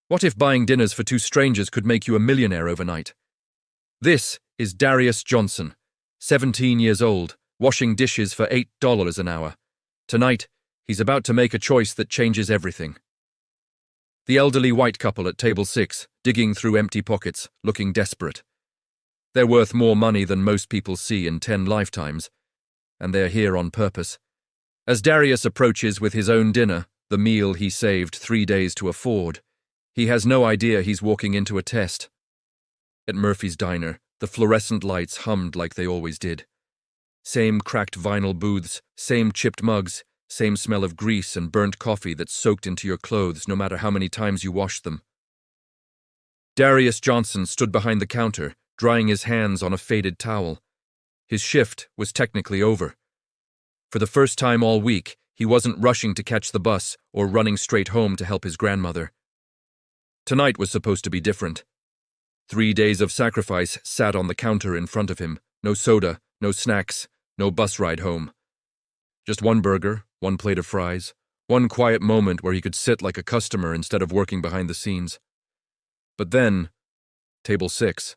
What if buying dinners for two strangers could make you a millionaire overnight? This is Darius Johnson, 17 years old, washing dishes for $8 an hour. Tonight, he's about to make a choice that changes everything. The elderly white couple at table 6, digging through empty pockets, looking desperate. They're worth more money than most people see in 10 lifetimes, and they're here on purpose. As Darius approaches with his own dinner, the meal he saved 3 days to afford, he has no idea he's walking into a test. At Murphy's diner, the fluorescent lights hummed like they always did. Same cracked vinyl booths, same chipped mugs, same smell of grease and burnt coffee that soaked into your clothes no matter how many times you washed them. Darius Johnson stood behind the counter, drying his hands on a faded towel. His shift was technically over. For the first time all week, he wasn't rushing to catch the bus or running straight home to help his grandmother. Tonight was supposed to be different. 3 days of sacrifice sat on the counter in front of him. No soda, no snacks, no bus ride home. Just one burger, one plate of fries, one quiet moment where he could sit like a customer instead of working behind the scenes. But then, table 6.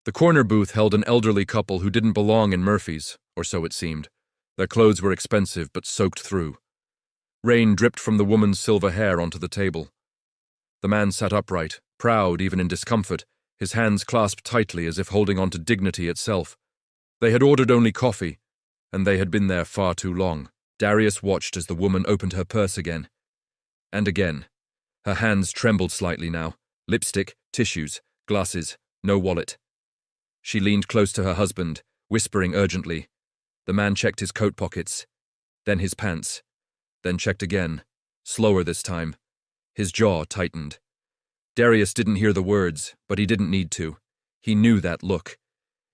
The corner booth held an elderly couple who didn't belong in Murphy's, or so it seemed. Their clothes were expensive but soaked through. Rain dripped from the woman's silver hair onto the table. The man sat upright, proud even in discomfort, his hands clasped tightly as if holding on to dignity itself. They had ordered only coffee, and they had been there far too long. Darius watched as the woman opened her purse again. And again. Her hands trembled slightly now. Lipstick, tissues, glasses, no wallet. She leaned close to her husband, whispering urgently. The man checked his coat pockets, then his pants, then checked again, slower this time. His jaw tightened. Darius didn't hear the words, but he didn't need to. He knew that look.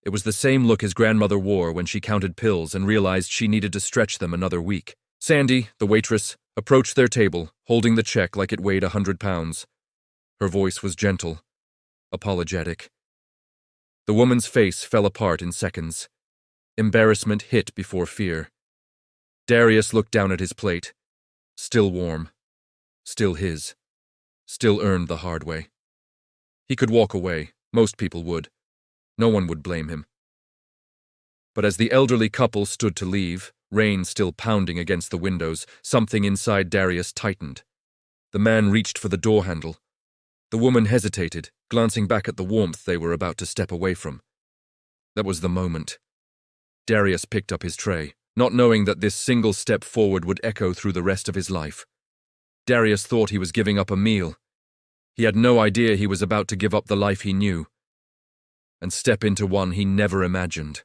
It was the same look his grandmother wore when she counted pills and realized she needed to stretch them another week. Sandy, the waitress, approached their table, holding the check like it weighed 100 pounds. Her voice was gentle, apologetic. The woman's face fell apart in seconds. Embarrassment hit before fear. Darius looked down at his plate. Still warm. Still his. Still earned the hard way. He could walk away. Most people would. No one would blame him. But as the elderly couple stood to leave, rain still pounding against the windows, something inside Darius tightened. The man reached for the door handle. The woman hesitated, glancing back at the warmth they were about to step away from. That was the moment. Darius picked up his tray, not knowing that this single step forward would echo through the rest of his life. Darius thought he was giving up a meal. He had no idea he was about to give up the life he knew, and step into one he never imagined.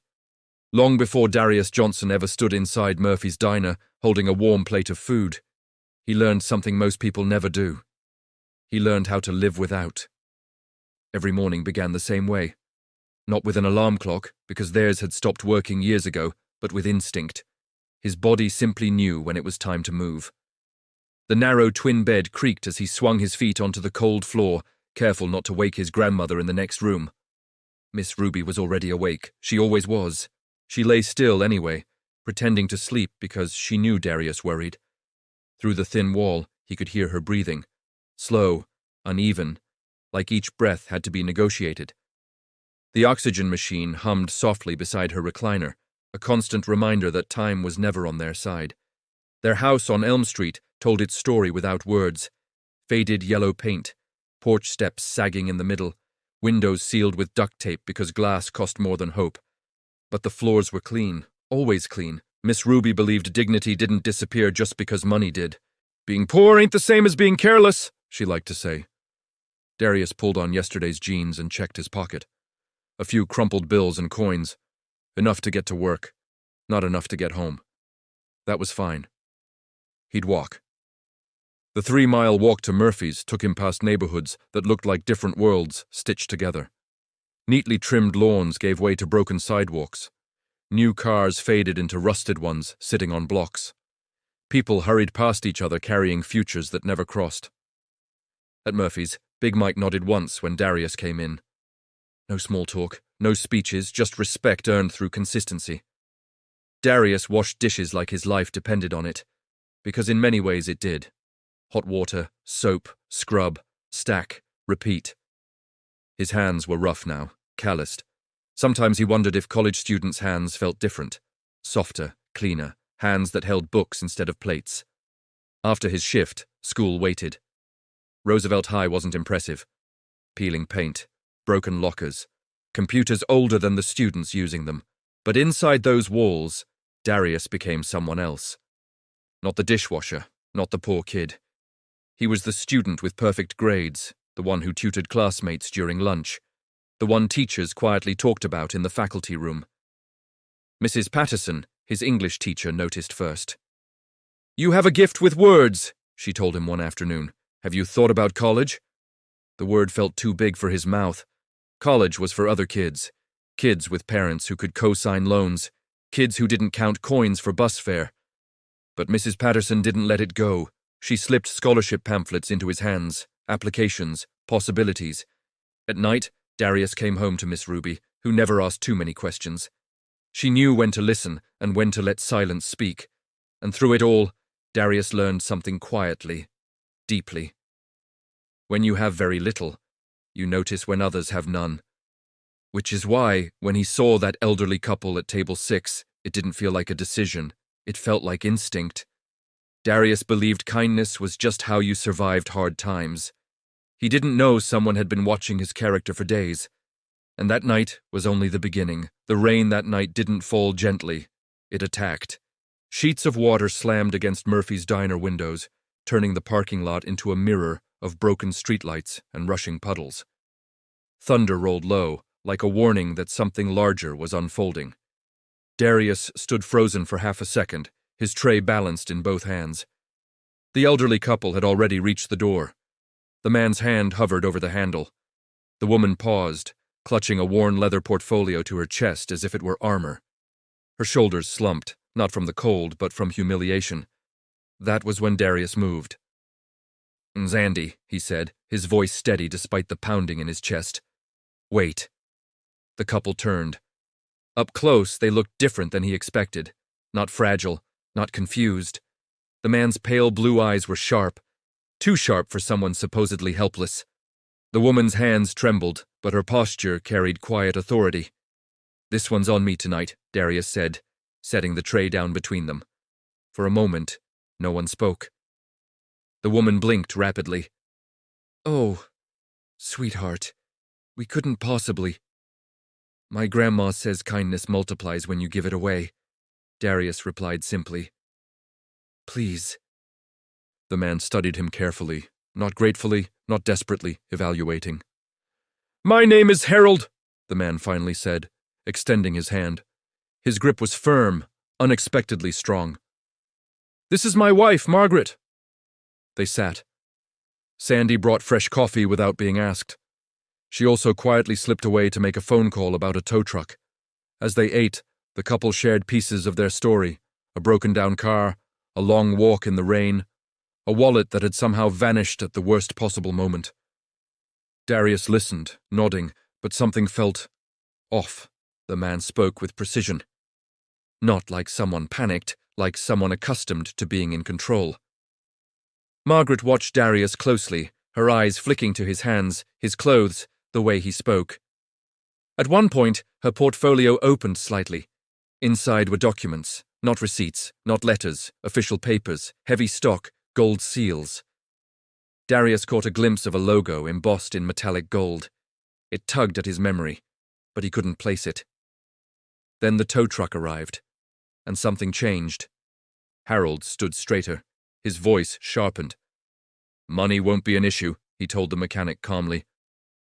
Long before Darius Johnson ever stood inside Murphy's diner, holding a warm plate of food, he learned something most people never do. He learned how to live without. Every morning began the same way. Not with an alarm clock, because theirs had stopped working years ago, but with instinct. His body simply knew when it was time to move. The narrow twin bed creaked as he swung his feet onto the cold floor, careful not to wake his grandmother in the next room. Miss Ruby was already awake. She always was. She lay still anyway, pretending to sleep because she knew Darius worried. Through the thin wall, he could hear her breathing. Slow, uneven, like each breath had to be negotiated. The oxygen machine hummed softly beside her recliner, a constant reminder that time was never on their side. Their house on Elm Street told its story without words. Faded yellow paint, porch steps sagging in the middle, windows sealed with duct tape because glass cost more than hope. But the floors were clean, always clean. Miss Ruby believed dignity didn't disappear just because money did. Being poor ain't the same as being careless, she liked to say. Darius pulled on yesterday's jeans and checked his pocket. A few crumpled bills and coins. Enough to get to work, not enough to get home. That was fine. He'd walk. The 3-mile walk to Murphy's took him past neighborhoods that looked like different worlds stitched together. Neatly trimmed lawns gave way to broken sidewalks. New cars faded into rusted ones sitting on blocks. People hurried past each other carrying futures that never crossed. At Murphy's, Big Mike nodded once when Darius came in. No small talk, no speeches, just respect earned through consistency. Darius washed dishes like his life depended on it, because in many ways it did. Hot water, soap, scrub, stack, repeat. His hands were rough now, calloused. Sometimes he wondered if college students' hands felt different. Softer, cleaner, hands that held books instead of plates. After his shift, school waited. Roosevelt High wasn't impressive. Peeling paint, broken lockers, computers older than the students using them. But inside those walls, Darius became someone else. Not the dishwasher, not the poor kid. He was the student with perfect grades, the one who tutored classmates during lunch, the one teachers quietly talked about in the faculty room. Mrs. Patterson, his English teacher, noticed first. "You have a gift with words," she told him one afternoon. "Have you thought about college?" The word felt too big for his mouth. College was for other kids. Kids with parents who could co-sign loans. Kids who didn't count coins for bus fare. But Mrs. Patterson didn't let it go. She slipped scholarship pamphlets into his hands, applications, possibilities. At night, Darius came home to Miss Ruby, who never asked too many questions. She knew when to listen and when to let silence speak. And through it all, Darius learned something quietly, deeply. When you have very little, you notice when others have none. Which is why, when he saw that elderly couple at table 6, it didn't feel like a decision. It felt like instinct. Darius believed kindness was just how you survived hard times. He didn't know someone had been watching his character for days. And that night was only the beginning. The rain that night didn't fall gently. It attacked. Sheets of water slammed against Murphy's Diner windows, turning the parking lot into a mirror of broken streetlights and rushing puddles. Thunder rolled low, like a warning that something larger was unfolding. Darius stood frozen for half a second, his tray balanced in both hands. The elderly couple had already reached the door. The man's hand hovered over the handle. The woman paused, clutching a worn leather portfolio to her chest as if it were armor. Her shoulders slumped, not from the cold, but from humiliation. That was when Darius moved. "Zandy," he said, his voice steady despite the pounding in his chest. "Wait." The couple turned. Up close, they looked different than he expected. Not fragile, not confused. The man's pale blue eyes were sharp, too sharp for someone supposedly helpless. The woman's hands trembled, but her posture carried quiet authority. "This one's on me tonight," Darius said, setting the tray down between them. For a moment, no one spoke. The woman blinked rapidly. "Oh, sweetheart, we couldn't possibly." "My grandma says kindness multiplies when you give it away," Darius replied simply. "Please." The man studied him carefully, not gratefully, not desperately, evaluating. "My name is Harold," the man finally said, extending his hand. His grip was firm, unexpectedly strong. "This is my wife, Margaret." They sat. Sandy brought fresh coffee without being asked. She also quietly slipped away to make a phone call about a tow truck. As they ate, the couple shared pieces of their story: a broken-down car, a long walk in the rain, a wallet that had somehow vanished at the worst possible moment. Darius listened, nodding, but something felt off. The man spoke with precision. Not like someone panicked, like someone accustomed to being in control. Margaret watched Darius closely, her eyes flicking to his hands, his clothes, the way he spoke. At one point, her portfolio opened slightly. Inside were documents, not receipts, not letters, official papers, heavy stock, gold seals. Darius caught a glimpse of a logo embossed in metallic gold. It tugged at his memory, but he couldn't place it. Then the tow truck arrived, and something changed. Harold stood straighter, his voice sharpened. "Money won't be an issue," he told the mechanic calmly.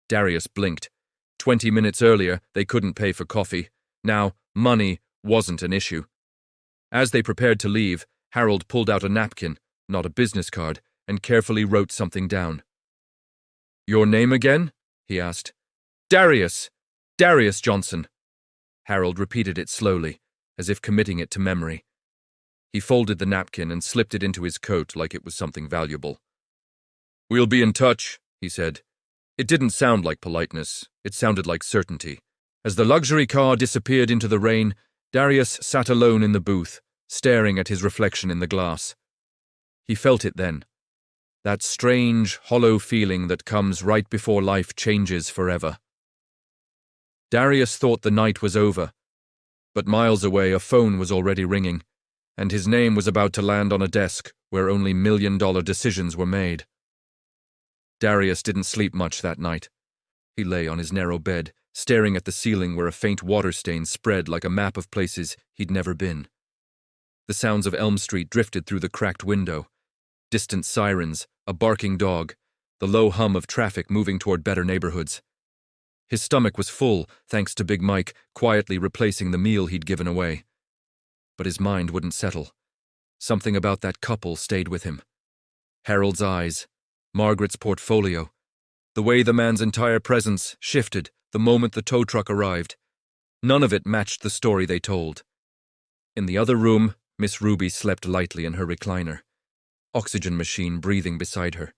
Darius blinked. 20 minutes earlier, they couldn't pay for coffee. Now, money wasn't an issue. As they prepared to leave, Harold pulled out a napkin, not a business card, and carefully wrote something down. "Your name again?" he asked. "Darius. Darius Johnson." Harold repeated it slowly, as if committing it to memory. He folded the napkin and slipped it into his coat like it was something valuable. "We'll be in touch," he said. It didn't sound like politeness. It sounded like certainty. As the luxury car disappeared into the rain, Darius sat alone in the booth, staring at his reflection in the glass. He felt it then. That strange, hollow feeling that comes right before life changes forever. Darius thought the night was over, but miles away a phone was already ringing, and his name was about to land on a desk where only million-dollar decisions were made. Darius didn't sleep much that night. He lay on his narrow bed, staring at the ceiling where a faint water stain spread like a map of places he'd never been. The sounds of Elm Street drifted through the cracked window. Distant sirens, a barking dog, the low hum of traffic moving toward better neighborhoods. His stomach was full, thanks to Big Mike quietly replacing the meal he'd given away. But his mind wouldn't settle. Something about that couple stayed with him. Harold's eyes, Margaret's portfolio, the way the man's entire presence shifted the moment the tow truck arrived. None of it matched the story they told. In the other room, Miss Ruby slept lightly in her recliner, oxygen machine breathing beside her.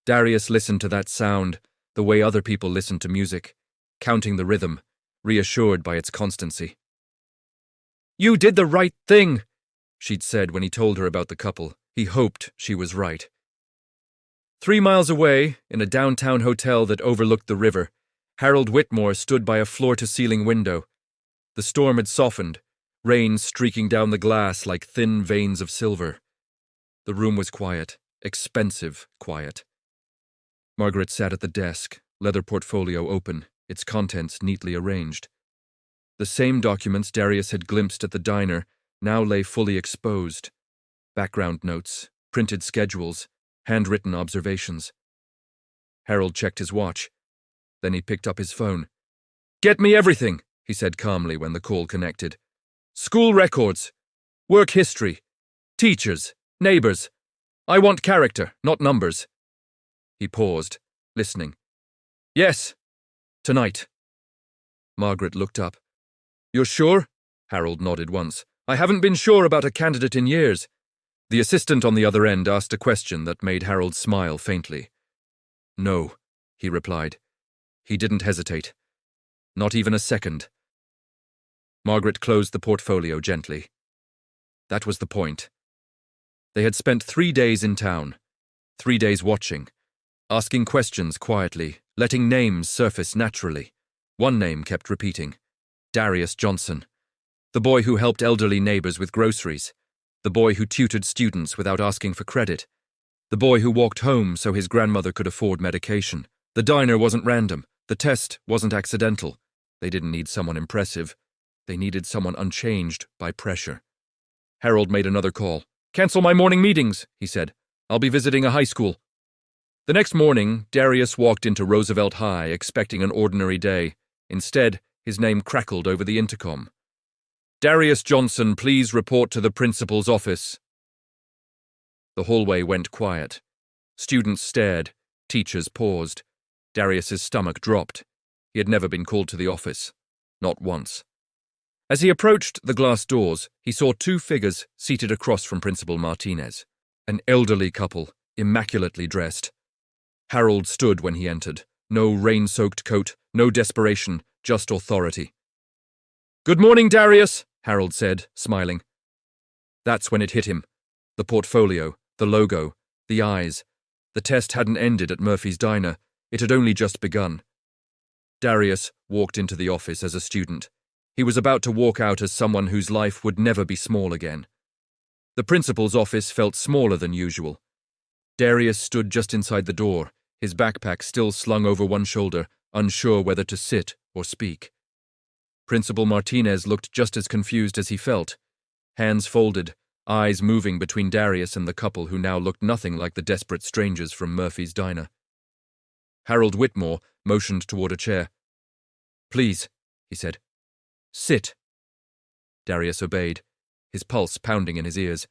Darius listened to that sound the way other people listen to music, counting the rhythm, reassured by its constancy. "You did the right thing," she'd said when he told her about the couple. He hoped she was right. 3 miles away, in a downtown hotel that overlooked the river, Harold Whitmore stood by a floor-to-ceiling window. The storm had softened, rain streaking down the glass like thin veins of silver. The room was quiet, expensive quiet. Margaret sat at the desk, leather portfolio open, its contents neatly arranged. The same documents Darius had glimpsed at the diner now lay fully exposed. Background notes, printed schedules, handwritten observations. Harold checked his watch. Then he picked up his phone. "Get me everything," he said calmly when the call connected. "School records, work history, teachers, neighbors. I want character, not numbers." He paused, listening. "Yes, tonight." Margaret looked up. "You're sure?" Harold nodded once. "I haven't been sure about a candidate in years." The assistant on the other end asked a question that made Harold smile faintly. "No," he replied. He didn't hesitate. Not even a second. Margaret closed the portfolio gently. That was the point. They had spent 3 days in town, 3 days watching, asking questions quietly, letting names surface naturally. One name kept repeating. Darius Johnson. The boy who helped elderly neighbors with groceries. The boy who tutored students without asking for credit. The boy who walked home so his grandmother could afford medication. The diner wasn't random. The test wasn't accidental. They didn't need someone impressive. They needed someone unchanged by pressure. Harold made another call. "Cancel my morning meetings," he said. "I'll be visiting a high school." The next morning, Darius walked into Roosevelt High expecting an ordinary day. Instead, his name crackled over the intercom. "Darius Johnson, please report to the principal's office." The hallway went quiet. Students stared. Teachers paused. Darius's stomach dropped. He had never been called to the office. Not once. As he approached the glass doors, he saw 2 figures seated across from Principal Martinez. An elderly couple, immaculately dressed. Harold stood when he entered. No rain-soaked coat, no desperation, just authority. "Good morning, Darius," Harold said, smiling. That's when it hit him. The portfolio, the logo, the eyes. The test hadn't ended at Murphy's Diner. It had only just begun. Darius walked into the office as a student. He was about to walk out as someone whose life would never be small again. The principal's office felt smaller than usual. Darius stood just inside the door, his backpack still slung over one shoulder, unsure whether to sit or speak. Principal Martinez looked just as confused as he felt. Hands folded, eyes moving between Darius and the couple who now looked nothing like the desperate strangers from Murphy's Diner. Harold Whitmore motioned toward a chair. "Please," he said. "Sit." Darius obeyed, his pulse pounding in his ears.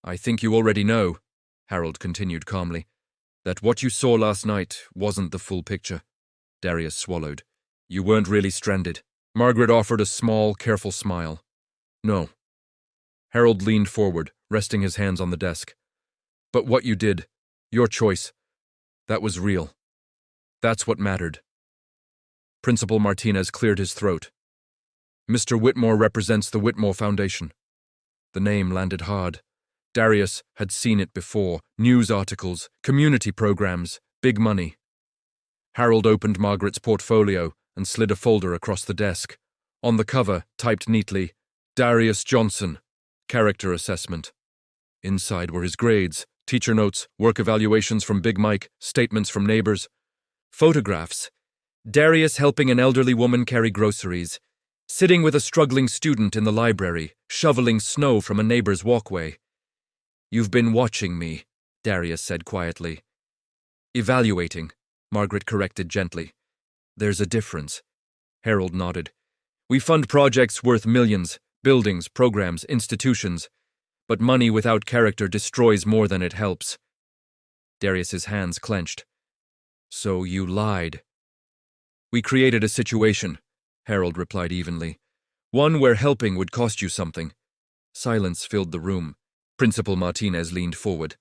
"I think you already know," Harold continued calmly, "that what you saw last night wasn't the full picture." Darius swallowed. "You weren't really stranded." Margaret offered a small, careful smile. "No." Harold leaned forward, resting his hands on the desk. "But what you did, your choice, that was real. That's what mattered." Principal Martinez cleared his throat. "Mr. Whitmore represents the Whitmore Foundation." The name landed hard. Darius had seen it before: news articles, community programs, big money. Harold opened Margaret's portfolio and slid a folder across the desk. On the cover, typed neatly, Darius Johnson, character assessment. Inside were his grades, teacher notes, work evaluations from Big Mike, statements from neighbors. Photographs. Darius helping an elderly woman carry groceries. Sitting with a struggling student in the library, shoveling snow from a neighbor's walkway. You've been watching me, Darius said quietly. Evaluating, Margaret corrected gently. There's a difference. Harold nodded. We fund projects worth millions, buildings, programs, institutions. But money without character destroys more than it helps. Darius's hands clenched. So you lied. We created a situation, Harold replied evenly. One where helping would cost you something. Silence filled the room. Principal Martinez leaned forward.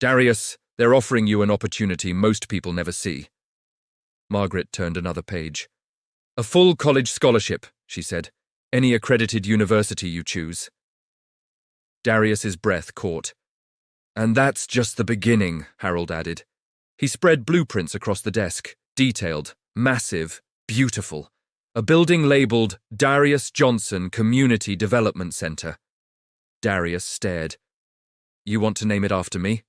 Darius, they're offering you an opportunity most people never see. Margaret turned another page. A full college scholarship, she said. Any accredited university you choose. Darius's breath caught. And that's just the beginning, Harold added. He spread blueprints across the desk, detailed, massive, beautiful. A building labeled Darius Johnson Community Development Center. Darius stared. You want to name it after me?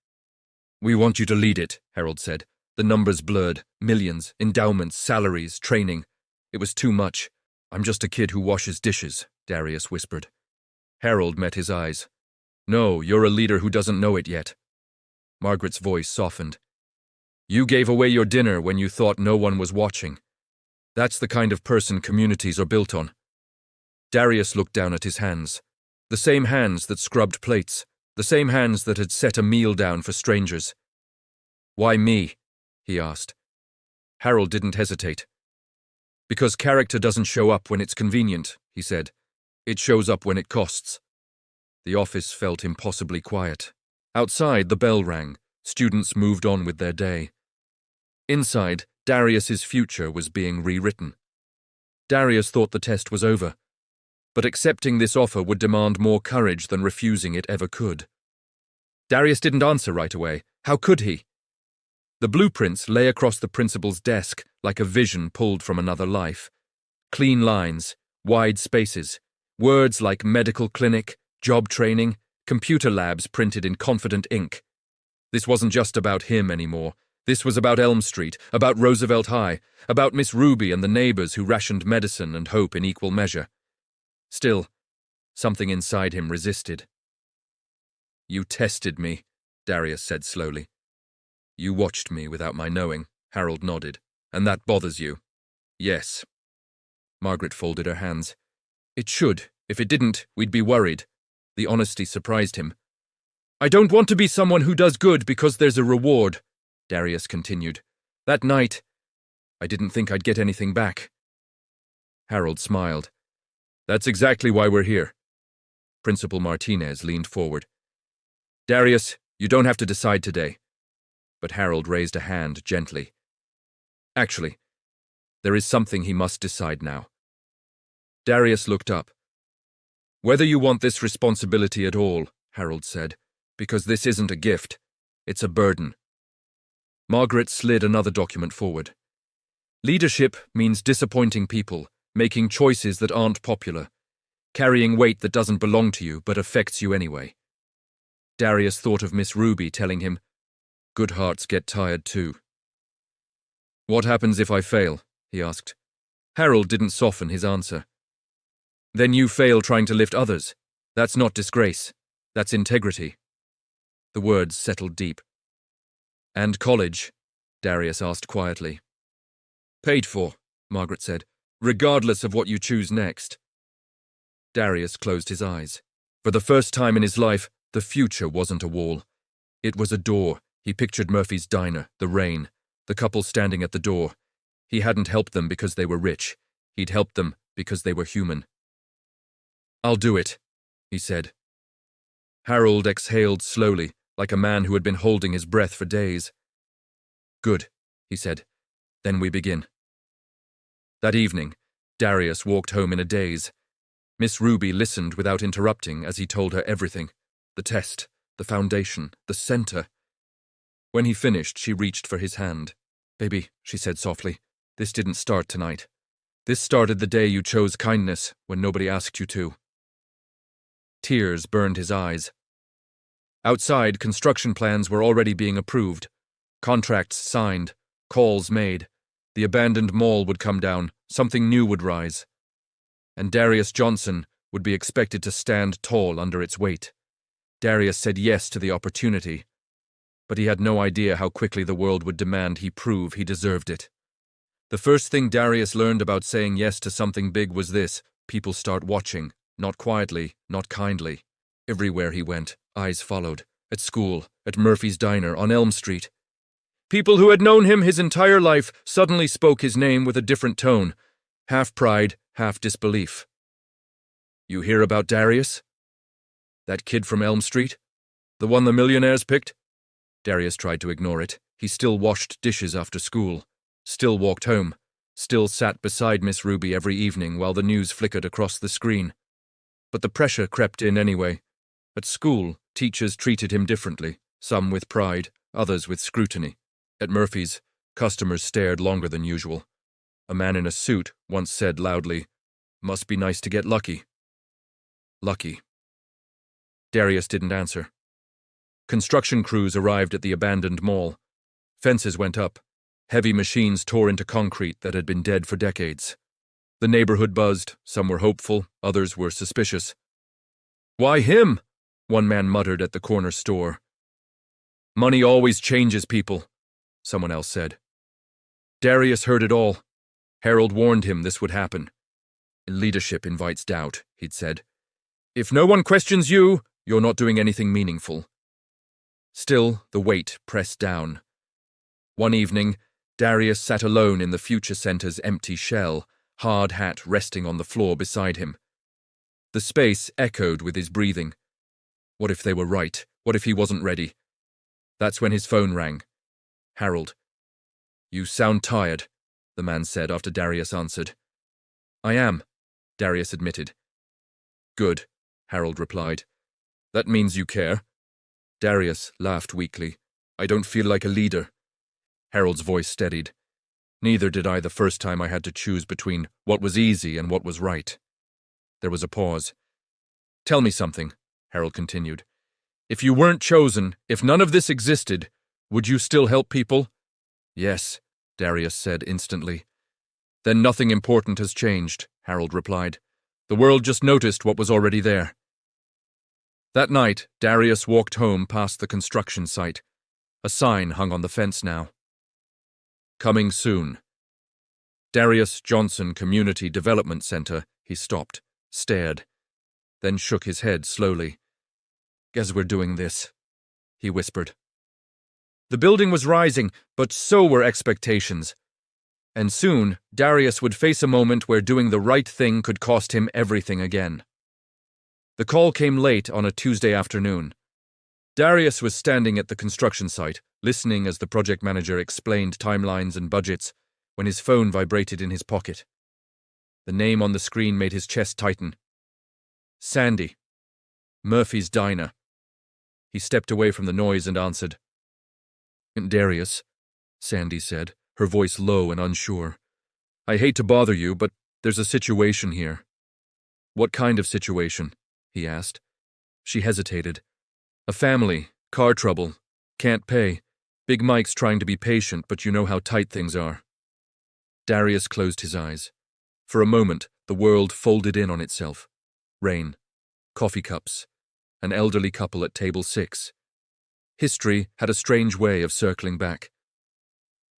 We want you to lead it, Harold said. The numbers blurred. Millions, endowments, salaries, training. It was too much. I'm just a kid who washes dishes, Darius whispered. Harold met his eyes. No, you're a leader who doesn't know it yet. Margaret's voice softened. You gave away your dinner when you thought no one was watching. That's the kind of person communities are built on. Darius looked down at his hands. The same hands that scrubbed plates. The same hands that had set a meal down for strangers. Why me? He asked. Harold didn't hesitate. Because character doesn't show up when it's convenient, he said. It shows up when it costs. The office felt impossibly quiet. Outside, the bell rang. Students moved on with their day. Inside, Darius's future was being rewritten. Darius thought the test was over. But accepting this offer would demand more courage than refusing it ever could. Darius didn't answer right away. How could he? The blueprints lay across the principal's desk like a vision pulled from another life. Clean lines, wide spaces, words like medical clinic, job training, computer labs printed in confident ink. This wasn't just about him anymore. This was about Elm Street, about Roosevelt High, about Miss Ruby and the neighbors who rationed medicine and hope in equal measure. Still, something inside him resisted. You tested me, Darius said slowly. You watched me without my knowing, Harold nodded. And that bothers you? Yes. Margaret folded her hands. It should. If it didn't, we'd be worried. The honesty surprised him. I don't want to be someone who does good because there's a reward, Darius continued. That night, I didn't think I'd get anything back. Harold smiled. That's exactly why we're here. Principal Martinez leaned forward. Darius, you don't have to decide today. But Harold raised a hand gently. Actually, there is something he must decide now. Darius looked up. Whether you want this responsibility at all, Harold said, because this isn't a gift, it's a burden. Margaret slid another document forward. Leadership means disappointing people, making choices that aren't popular, carrying weight that doesn't belong to you but affects you anyway. Darius thought of Miss Ruby telling him, good hearts get tired too. What happens if I fail? He asked. Harold didn't soften his answer. Then you fail trying to lift others. That's not disgrace. That's integrity. The words settled deep. And college? Darius asked quietly. Paid for, Margaret said, regardless of what you choose next. Darius closed his eyes. For the first time in his life, the future wasn't a wall. It was a door. He pictured Murphy's diner, the rain, the couple standing at the door. He hadn't helped them because they were rich. He'd helped them because they were human. I'll do it, he said. Harold exhaled slowly, like a man who had been holding his breath for days. Good, he said. Then we begin. That evening, Darius walked home in a daze. Miss Ruby listened without interrupting as he told her everything. The test, the foundation, the center. When he finished, she reached for his hand. "Baby," she said softly, "this didn't start tonight. This started the day you chose kindness when nobody asked you to." Tears burned his eyes. Outside, construction plans were already being approved. Contracts signed, calls made. The abandoned mall would come down, something new would rise. And Darius Johnson would be expected to stand tall under its weight. Darius said yes to the opportunity, but he had no idea how quickly the world would demand he prove he deserved it. The first thing Darius learned about saying yes to something big was this: people start watching, not quietly, not kindly. Everywhere he went, eyes followed. At school, at Murphy's Diner, on Elm Street. People who had known him his entire life suddenly spoke his name with a different tone, half pride, half disbelief. "You hear about Darius? That kid from Elm Street? The one the millionaires picked?" Darius tried to ignore it. He still washed dishes after school, still walked home, still sat beside Miss Ruby every evening while the news flickered across the screen. But the pressure crept in anyway. At school, teachers treated him differently, some with pride, others with scrutiny. At Murphy's, customers stared longer than usual. A man in a suit once said loudly, "Must be nice to get lucky." Lucky. Darius didn't answer. Construction crews arrived at the abandoned mall. Fences went up. Heavy machines tore into concrete that had been dead for decades. The neighborhood buzzed. Some were hopeful, others were suspicious. "Why him?" one man muttered at the corner store. "Money always changes people," someone else said. Darius heard it all. Harold warned him this would happen. "Leadership invites doubt," he'd said. "If no one questions you, you're not doing anything meaningful." Still, the weight pressed down. One evening, Darius sat alone in the Future Center's empty shell, hard hat resting on the floor beside him. The space echoed with his breathing. What if they were right? What if he wasn't ready? That's when his phone rang. Harold. "You sound tired," the man said after Darius answered. "I am," Darius admitted. "Good," Harold replied. "That means you care." Darius laughed weakly. "I don't feel like a leader." Harold's voice steadied. "Neither did I the first time I had to choose between what was easy and what was right." There was a pause. "Tell me something," Harold continued. "If you weren't chosen, if none of this existed, would you still help people?" "Yes," Darius said instantly. "Then nothing important has changed," Harold replied. "The world just noticed what was already there." That night, Darius walked home past the construction site. A sign hung on the fence now. "Coming soon. Darius Johnson Community Development Center." He stopped, stared, then shook his head slowly. "Guess we're doing this," he whispered. The building was rising, but so were expectations. And soon, Darius would face a moment where doing the right thing could cost him everything again. The call came late on a Tuesday afternoon. Darius was standing at the construction site, listening as the project manager explained timelines and budgets, when his phone vibrated in his pocket. The name on the screen made his chest tighten. Sandy. Murphy's Diner. He stepped away from the noise and answered. "Darius," Sandy said, her voice low and unsure. "I hate to bother you, but there's a situation here." "What kind of situation?" he asked. She hesitated. "A family, car trouble, can't pay. Big Mike's trying to be patient, but you know how tight things are." Darius closed his eyes. For a moment, the world folded in on itself. Rain, coffee cups, an elderly couple at table 6. History had a strange way of circling back.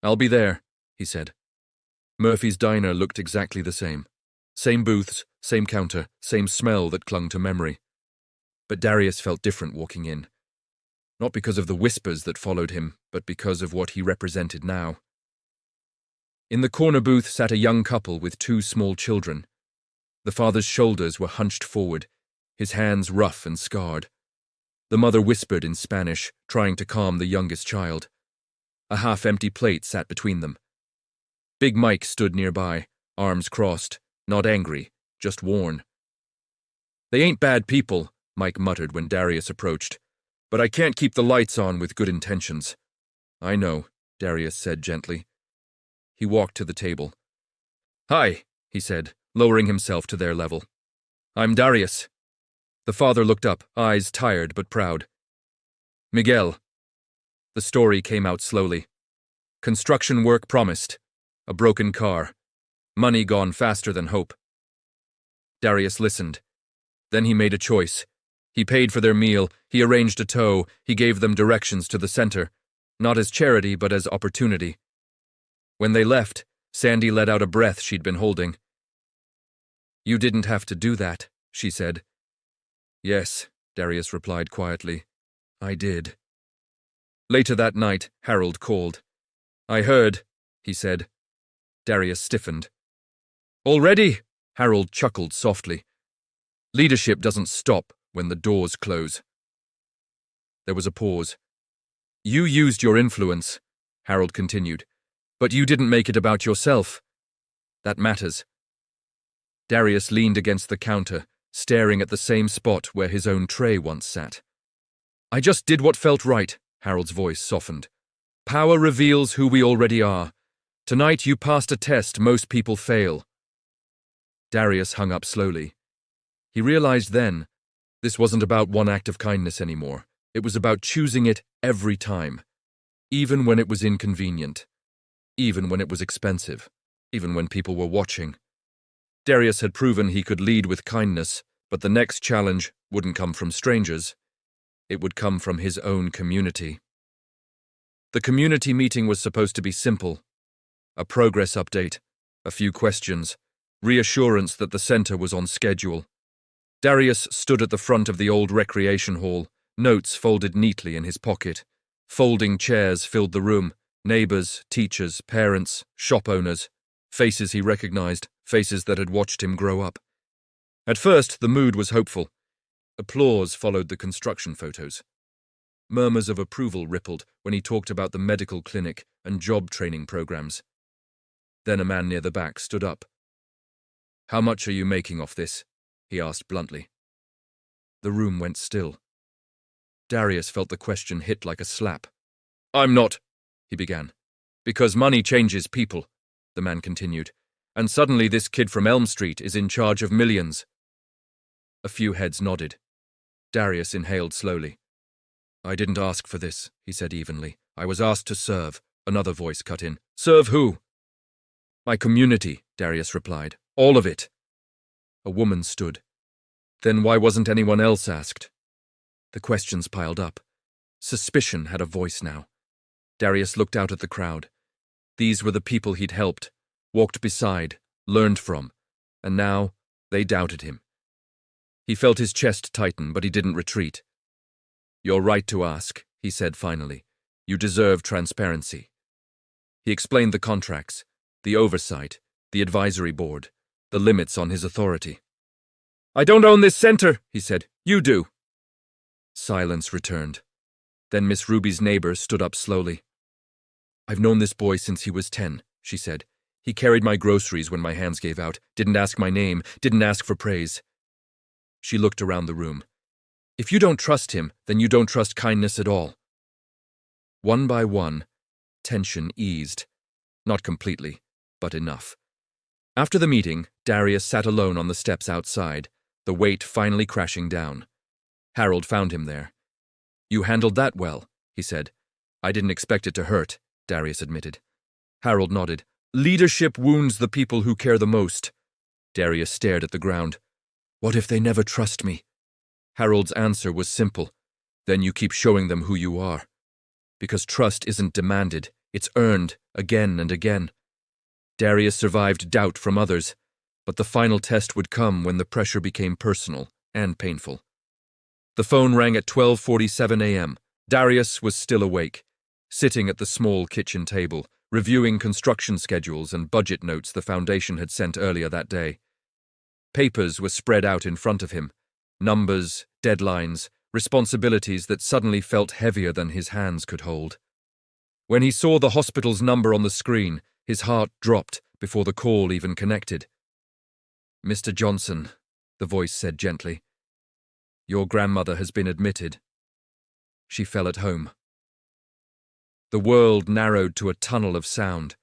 "I'll be there," he said. Murphy's Diner looked exactly the same. Same booths, same counter, same smell that clung to memory. But Darius felt different walking in. Not because of the whispers that followed him, but because of what he represented now. In the corner booth sat a young couple with 2 small children. The father's shoulders were hunched forward, his hands rough and scarred. The mother whispered in Spanish, trying to calm the youngest child. A half-empty plate sat between them. Big Mike stood nearby, arms crossed, not angry, just worn. "They ain't bad people," Mike muttered when Darius approached. But I can't keep the lights on with good intentions. I know, Darius said gently. He walked to the table. Hi, he said, lowering himself to their level. I'm Darius. The father looked up, eyes tired but proud. Miguel. The story came out slowly. Construction work promised. A broken car. Money gone faster than hope. Darius listened. Then he made a choice. He paid for their meal, he arranged a tow, he gave them directions to the center, not as charity but as opportunity. When they left, Sandy let out a breath she'd been holding. You didn't have to do that, she said. Yes, Darius replied quietly. I did. Later that night, Harold called. I heard, he said. Darius stiffened. Already? Harold chuckled softly. Leadership doesn't stop when the doors close. There was a pause. You used your influence, Harold continued, but you didn't make it about yourself. That matters. Darius leaned against the counter, staring at the same spot where his own tray once sat. I just did what felt right, Harold's voice softened. Power reveals who we already are. Tonight you passed a test most people fail. Darius hung up slowly. He realized then, this wasn't about one act of kindness anymore. It was about choosing it every time. Even when it was inconvenient. Even when it was expensive. Even when people were watching. Darius had proven he could lead with kindness, but the next challenge wouldn't come from strangers. It would come from his own community. The community meeting was supposed to be simple. A progress update, a few questions, reassurance that the center was on schedule. Darius stood at the front of the old recreation hall, notes folded neatly in his pocket. Folding chairs filled the room, neighbors, teachers, parents, shop owners, faces he recognized, faces that had watched him grow up. At first, the mood was hopeful. Applause followed the construction photos. Murmurs of approval rippled when he talked about the medical clinic and job training programs. Then a man near the back stood up. How much are you making off this? He asked bluntly. The room went still. Darius felt the question hit like a slap. I'm not, he began. Because money changes people, the man continued. And suddenly this kid from Elm Street is in charge of millions. A few heads nodded. Darius inhaled slowly. I didn't ask for this, he said evenly. I was asked to serve. Another voice cut in. Serve who? My community, Darius replied. All of it. A woman stood. Then why wasn't anyone else asked? The questions piled up. Suspicion had a voice now. Darius looked out at the crowd. These were the people he'd helped, walked beside, learned from, and now they doubted him. He felt his chest tighten, but he didn't retreat. You're right to ask, he said finally. You deserve transparency. He explained the contracts, the oversight, the advisory board, the limits on his authority. I don't own this center, he said. You do. Silence returned. Then Miss Ruby's neighbor stood up slowly. I've known this boy since he was 10, she said. He carried my groceries when my hands gave out, didn't ask my name, didn't ask for praise. She looked around the room. If you don't trust him, then you don't trust kindness at all. One by one, tension eased. Not completely, but enough. After the meeting, Darius sat alone on the steps outside, the weight finally crashing down. Harold found him there. You handled that well, he said. I didn't expect it to hurt, Darius admitted. Harold nodded. Leadership wounds the people who care the most. Darius stared at the ground. What if they never trust me? Harold's answer was simple. Then you keep showing them who you are. Because trust isn't demanded, it's earned again and again. Darius survived doubt from others, but the final test would come when the pressure became personal and painful. The phone rang at 12:47 a.m. Darius was still awake, sitting at the small kitchen table, reviewing construction schedules and budget notes the foundation had sent earlier that day. Papers were spread out in front of him, numbers, deadlines, responsibilities that suddenly felt heavier than his hands could hold. When he saw the hospital's number on the screen, his heart dropped before the call even connected. Mr. Johnson, the voice said gently, your grandmother has been admitted. she fell at home. The world narrowed to a tunnel of sound.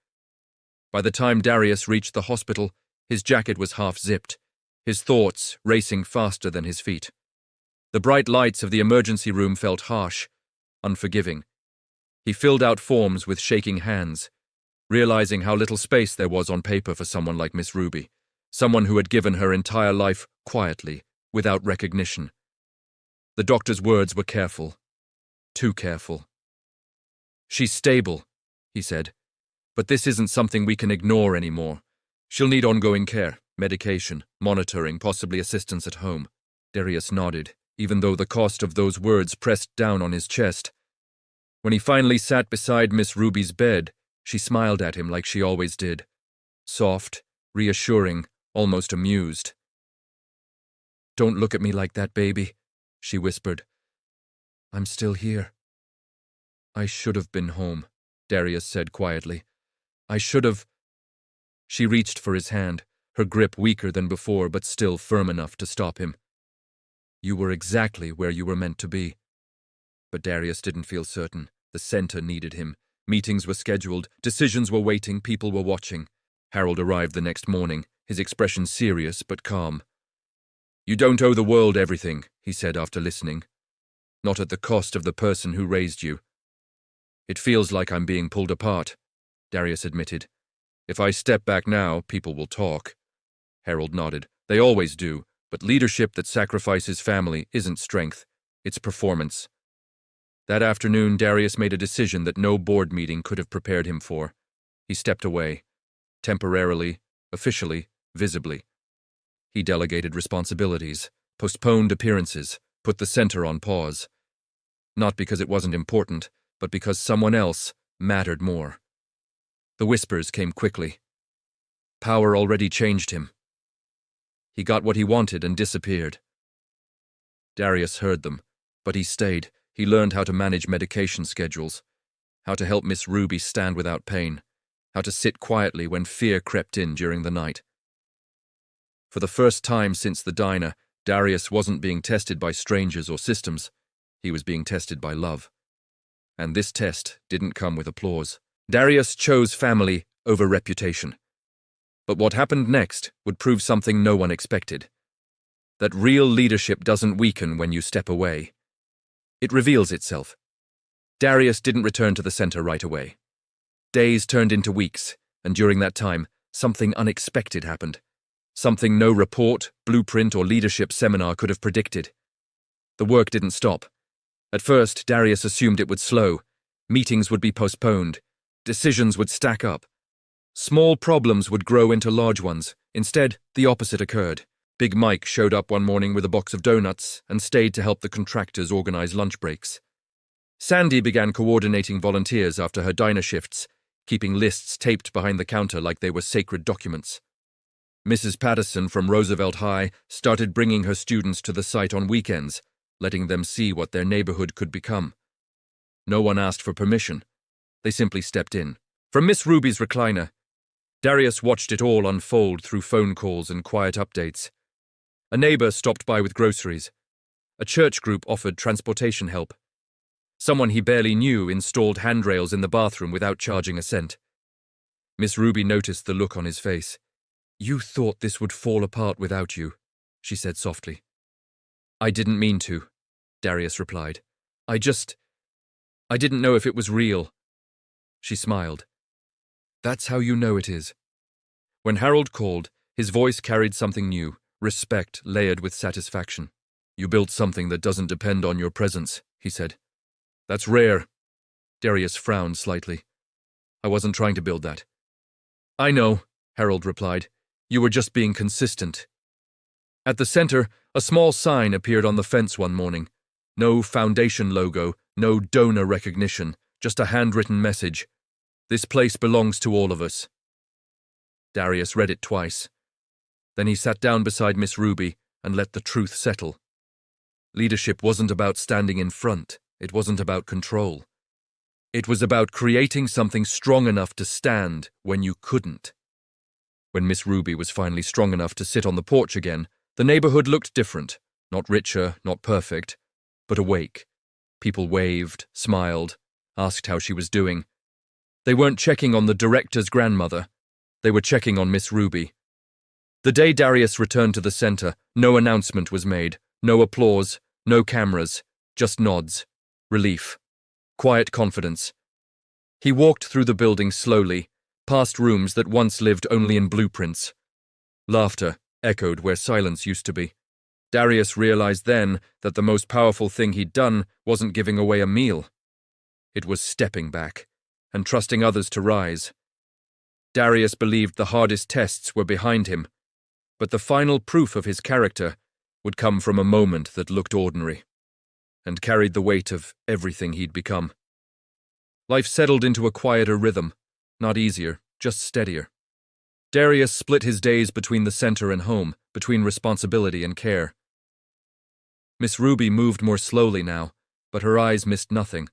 By the time Darius reached the hospital, his jacket was half-zipped, his thoughts racing faster than his feet. The bright lights of the emergency room felt harsh, unforgiving. He filled out forms with shaking hands, realizing how little space there was on paper for someone like Miss Ruby, someone who had given her entire life quietly, without recognition. The doctor's words were careful, too careful. "She's stable," he said, "but this isn't something we can ignore anymore. She'll need ongoing care, medication, monitoring, possibly assistance at home." Darius nodded, even though the cost of those words pressed down on his chest. When he finally sat beside Miss Ruby's bed, she smiled at him like she always did. Soft, reassuring, almost amused. "Don't look at me like that, baby," she whispered. "I'm still here." "I should have been home," Darius said quietly. "I should have—" She reached for his hand, her grip weaker than before but still firm enough to stop him. "You were exactly where you were meant to be." But Darius didn't feel certain. The center needed him. Meetings were scheduled, decisions were waiting, people were watching. Harold arrived the next morning, his expression serious but calm. "You don't owe the world everything," he said after listening. "Not at the cost of the person who raised you." "It feels like I'm being pulled apart," Darius admitted. "If I step back now, people will talk." Harold nodded. "They always do, but leadership that sacrifices family isn't strength, it's performance." That afternoon, Darius made a decision that no board meeting could have prepared him for. He stepped away. Temporarily, officially, visibly. He delegated responsibilities, postponed appearances, put the center on pause. Not because it wasn't important, but because someone else mattered more. The whispers came quickly. Power already changed him. He got what he wanted and disappeared. Darius heard them, but he stayed. He learned how to manage medication schedules, how to help Miss Ruby stand without pain, how to sit quietly when fear crept in during the night. For the first time since the diner, Darius wasn't being tested by strangers or systems. He was being tested by love. And this test didn't come with applause. Darius chose family over reputation. But what happened next would prove something no one expected. That real leadership doesn't weaken when you step away. It reveals itself. Darius didn't return to the center right away. Days turned into weeks, and during that time, something unexpected happened. Something no report, blueprint, or leadership seminar could have predicted. The work didn't stop. At first, Darius assumed it would slow. Meetings would be postponed. Decisions would stack up. Small problems would grow into large ones. Instead, the opposite occurred. Big Mike showed up one morning with a box of donuts and stayed to help the contractors organize lunch breaks. Sandy began coordinating volunteers after her diner shifts, keeping lists taped behind the counter like they were sacred documents. Mrs. Patterson from Roosevelt High started bringing her students to the site on weekends, letting them see what their neighborhood could become. No one asked for permission. They simply stepped in. From Miss Ruby's recliner, Darius watched it all unfold through phone calls and quiet updates. A neighbor stopped by with groceries. A church group offered transportation help. Someone he barely knew installed handrails in the bathroom without charging a cent. Miss Ruby noticed the look on his face. "You thought this would fall apart without you," she said softly. "I didn't mean to," Darius replied. I didn't know if it was real." She smiled. "That's how you know it is." When Harold called, his voice carried something new, respect layered with satisfaction. "You built something that doesn't depend on your presence," he said. "That's rare." Darius frowned slightly. "I wasn't trying to build that." "I know," Harold replied. "You were just being consistent." At the center, a small sign appeared on the fence one morning. No foundation logo, no donor recognition, just a handwritten message. "This place belongs to all of us." Darius read it twice. Then he sat down beside Miss Ruby and let the truth settle. Leadership wasn't about standing in front. It wasn't about control. It was about creating something strong enough to stand when you couldn't. When Miss Ruby was finally strong enough to sit on the porch again, the neighborhood looked different. Not richer, not perfect, but awake. People waved, smiled, asked how she was doing. They weren't checking on the director's grandmother. They were checking on Miss Ruby. The day Darius returned to the center, no announcement was made, no applause, no cameras, just nods, relief, quiet confidence. He walked through the building slowly, past rooms that once lived only in blueprints. Laughter echoed where silence used to be. Darius realized then that the most powerful thing he'd done wasn't giving away a meal. It was stepping back and trusting others to rise. Darius believed the hardest tests were behind him, but the final proof of his character would come from a moment that looked ordinary and carried the weight of everything he'd become. Life settled into a quieter rhythm, not easier, just steadier. Darius split his days between the center and home, between responsibility and care. Miss Ruby moved more slowly now, but her eyes missed nothing.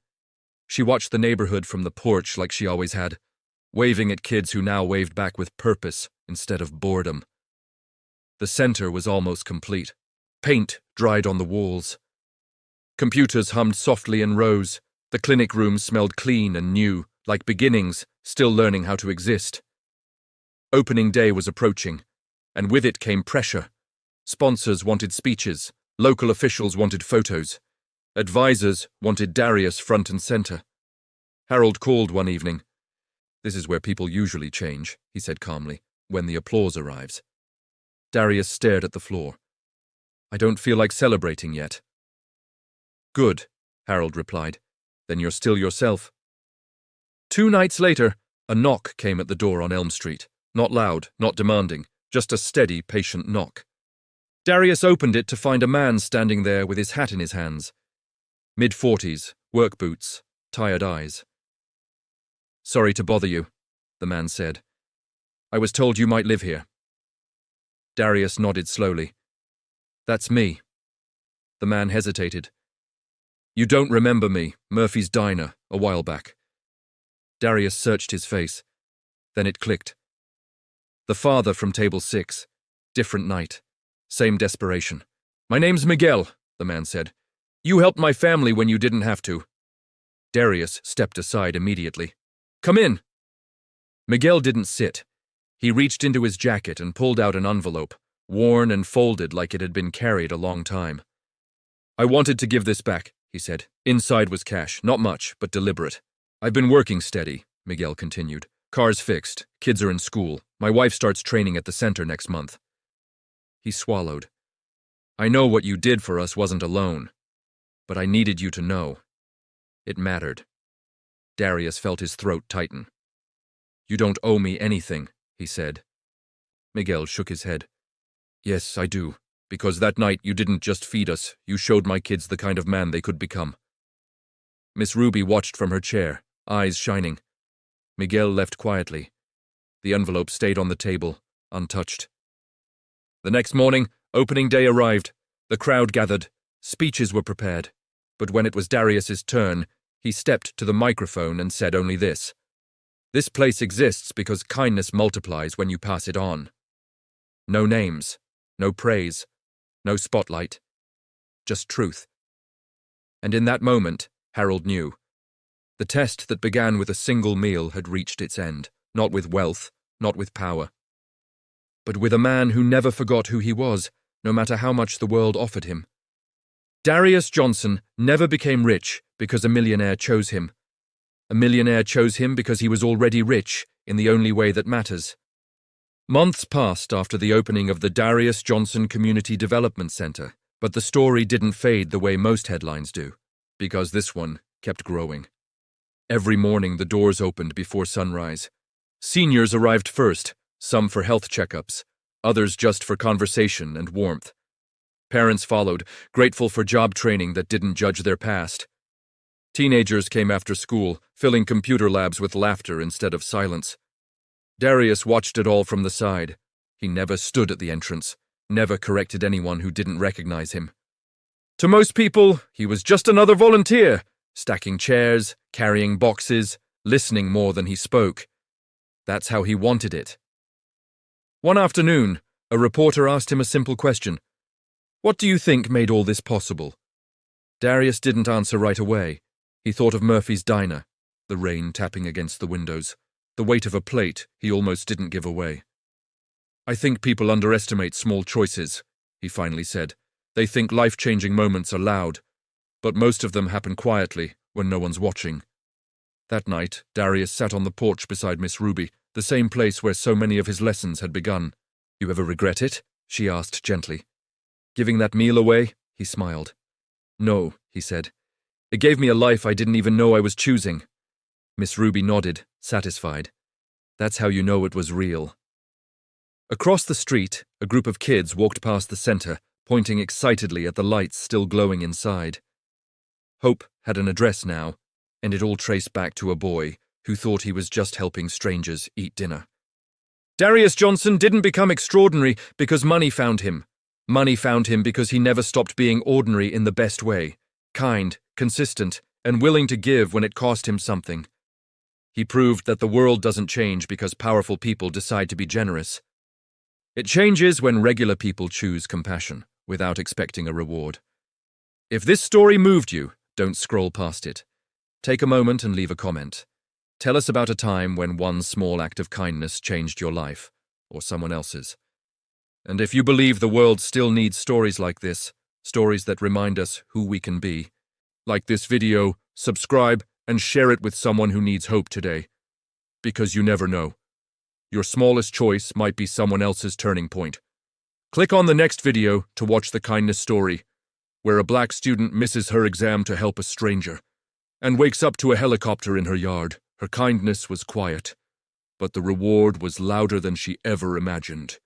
She watched the neighborhood from the porch like she always had, waving at kids who now waved back with purpose instead of boredom. The center was almost complete. Paint dried on the walls. Computers hummed softly in rows. The clinic rooms smelled clean and new, like beginnings, still learning how to exist. Opening day was approaching, and with it came pressure. Sponsors wanted speeches, local officials wanted photos, advisors wanted Darius front and center. Harold called one evening. "This is where people usually change," he said calmly, "when the applause arrives." Darius stared at the floor. "I don't feel like celebrating yet." "Good," Harold replied. "Then you're still yourself." 2 nights later, a knock came at the door on Elm Street. Not loud, not demanding, just a steady, patient knock. Darius opened it to find a man standing there with his hat in his hands. Mid-40s, work boots, tired eyes. "Sorry to bother you," the man said. "I was told you might live here." Darius nodded slowly. "That's me." The man hesitated. "You don't remember me, Murphy's Diner, a while back." Darius searched his face. Then it clicked. The father from table 6. Different night. Same desperation. "My name's Miguel," the man said. "You helped my family when you didn't have to." Darius stepped aside immediately. "Come in." Miguel didn't sit. He reached into his jacket and pulled out an envelope, worn and folded like it had been carried a long time. "I wanted to give this back," he said. "Inside was cash, not much, but deliberate. I've been working steady," Miguel continued. "Car's fixed, kids are in school, my wife starts training at the center next month." He swallowed. "I know what you did for us wasn't alone, but I needed you to know. It mattered." Darius felt his throat tighten. "You don't owe me anything," he said. Miguel shook his head. "Yes, I do, because that night you didn't just feed us, you showed my kids the kind of man they could become." Miss Ruby watched from her chair, eyes shining. Miguel left quietly. The envelope stayed on the table, untouched. The next morning, opening day arrived. The crowd gathered. Speeches were prepared. But when it was Darius's turn, he stepped to the microphone and said only this: "This place exists because kindness multiplies when you pass it on." No names, no praise, no spotlight, just truth. And in that moment, Harold knew. The test that began with a single meal had reached its end, not with wealth, not with power, but with a man who never forgot who he was, no matter how much the world offered him. Darius Johnson never became rich because a millionaire chose him. A millionaire chose him because he was already rich in the only way that matters. Months passed after the opening of the Darius Johnson Community Development Center, but the story didn't fade the way most headlines do, because this one kept growing. Every morning the doors opened before sunrise. Seniors arrived first, some for health checkups, others just for conversation and warmth. Parents followed, grateful for job training that didn't judge their past. Teenagers came after school, filling computer labs with laughter instead of silence. Darius watched it all from the side. He never stood at the entrance, never corrected anyone who didn't recognize him. To most people, he was just another volunteer, stacking chairs, carrying boxes, listening more than he spoke. That's how he wanted it. One afternoon, a reporter asked him a simple question. "What do you think made all this possible?" Darius didn't answer right away. He thought of Murphy's diner, the rain tapping against the windows, the weight of a plate he almost didn't give away. "I think people underestimate small choices," he finally said. "They think life-changing moments are loud, but most of them happen quietly when no one's watching." That night, Darius sat on the porch beside Miss Ruby, the same place where so many of his lessons had begun. "You ever regret it?" she asked gently. "Giving that meal away?" He smiled. "No," he said. "It gave me a life I didn't even know I was choosing." Miss Ruby nodded, satisfied. "That's how you know it was real." Across the street, a group of kids walked past the center, pointing excitedly at the lights still glowing inside. Hope had an address now, and it all traced back to a boy who thought he was just helping strangers eat dinner. Darius Johnson didn't become extraordinary because money found him. Money found him because he never stopped being ordinary in the best way, kind, consistent, and willing to give when it cost him something. He proved that the world doesn't change because powerful people decide to be generous. It changes when regular people choose compassion without expecting a reward. If this story moved you, don't scroll past it. Take a moment and leave a comment. Tell us about a time when one small act of kindness changed your life, or someone else's. And if you believe the world still needs stories like this, stories that remind us who we can be, like this video, subscribe, and share it with someone who needs hope today. Because you never know. Your smallest choice might be someone else's turning point. Click on the next video to watch the kindness story, where a black student misses her exam to help a stranger, and wakes up to a helicopter in her yard. Her kindness was quiet, but the reward was louder than she ever imagined.